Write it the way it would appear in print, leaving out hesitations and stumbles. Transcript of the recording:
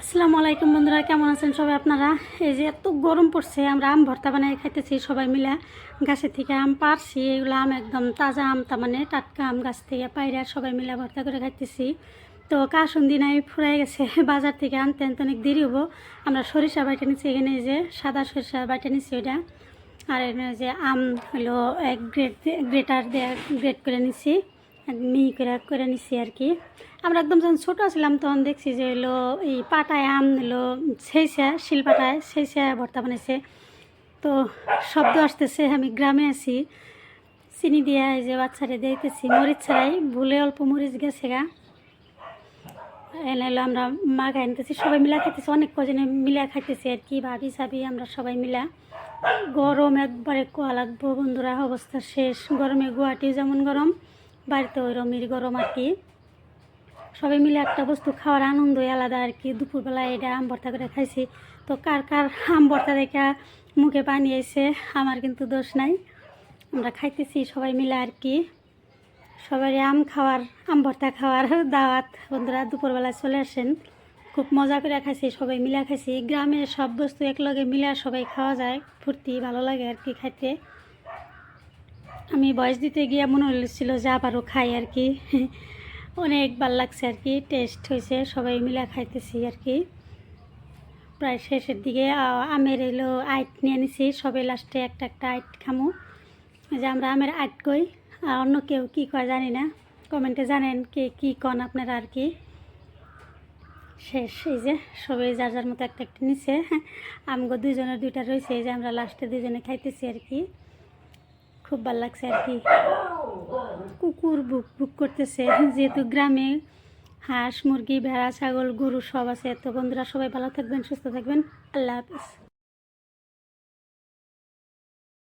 আসসালামু আলাইকুম বন্ধুরা, কেমন আছেন সবাই আপনারা? এই যে এত গরম পড়ছে, আমরা আম ভর্তা বানিয়ে খাইতেছি সবাই মিলে। গাছের থেকে আম পাড়ছি, এগুলো আম একদম তাজা আম, তার মানে টাটকা আম গাছ থেকে পাইরা সবাই মিলে ভর্তা করে খাইতেছি। তো কাসুন্দি নাই ফুরাই গেছে, বাজার থেকে আনতে আনতে অনেক দেরি হবো। আমরা সরিষা বাইটা নিচ্ছি, এখানে এই যে সাদা সরিষা বাইটা নিচ্ছি ওইটা। আর এখানে যে আম হলো এক গ্রেটার দিয়ে গ্রেট করে নিচ্ছি, মিহি করে নিচ্ছি আর কি। আমরা একদম যখন ছোটো ছিলাম তখন দেখছি যে হলো এই পাটায় আম হলো সেইসা শিলপাটায় সেইসা ভর্তা বানাইছে। তো শব্দ আসতেছে, আমি গ্রামে আছি। চিনি দিয়ে এই যে বাচ্চারে দিতেছি, মরিচ ছাড়াই, ভুলে অল্প মরিচ গেছে গা। এনে হলো আমরা মাখাই আনতেছি, সবাই মিলা খাইতেছি, অনেক কজনে মিলা খাইতেছি আর কি, ভাবি সাবি আমরা সবাই মিলা। গরম একবারে কোয়া লাগবো বন্ধুরা, অবস্থা শেষ। গরমে গুয়াহাটিও যেমন গরম, বাড়িতে ওই রকমের গরম আর কি। সবাই মিলে একটা বস্তু খাওয়ার আনন্দই আলাদা আর কি। দুপুরবেলা এটা আম ভর্তা করে খাইছি। তো কার কার আম ভর্তা দেখে মুখে পানি এসে, আমার কিন্তু দোষ নাই। আমরা খাইতেছি সবাই মিলে আর কি। সবাই আম ভর্তা খাওয়ার দাওয়াত বন্ধুরা, দুপুরবেলা চলে আসেন। খুব মজা করে খাইছি, সবাই মিলে খাইছি। গ্রামে সব বস্তু একলগে মিলে সবাই খাওয়া যায়, ফুর্তি ভালো লাগে আর কি খাইতে। আমি বয়স দিতে গিয়ে মনে হচ্ছিল যে আবারও খাই আর কি। অনেক ভালো লাগছে আর কি, টেস্ট হয়েছে, সবাই মিলে খাইতেছি আর কি। প্রায় শেষের দিকে আমের এলো আইট নিয়ে নিছি, সবাই লাস্টে একটা একটা আইট খামো। যে আমরা আমের আইট কই, আর অন্য কেউ কী কয় জানি না, কমেন্টে জানেন কে কী কন আপনারা আর কি। শেষ এই যে সবাই যার যার মতো একটা একটা নিছে। আমগো দুইজনের দুইটা রয়েছে, এই যে আমরা লাস্টে দুইজনে খাইতেছি আর কি। খুব ভালো লাগছে আর কি। কুকুর বুক বুক করতেছে, যেহেতু গ্রামে হাঁস মুরগি ভেড়া ছাগল গরু সব আছে। তো বন্ধুরা সবাই ভালো থাকবেন, সুস্থ থাকবেন, আল্লাহ হাফিজ।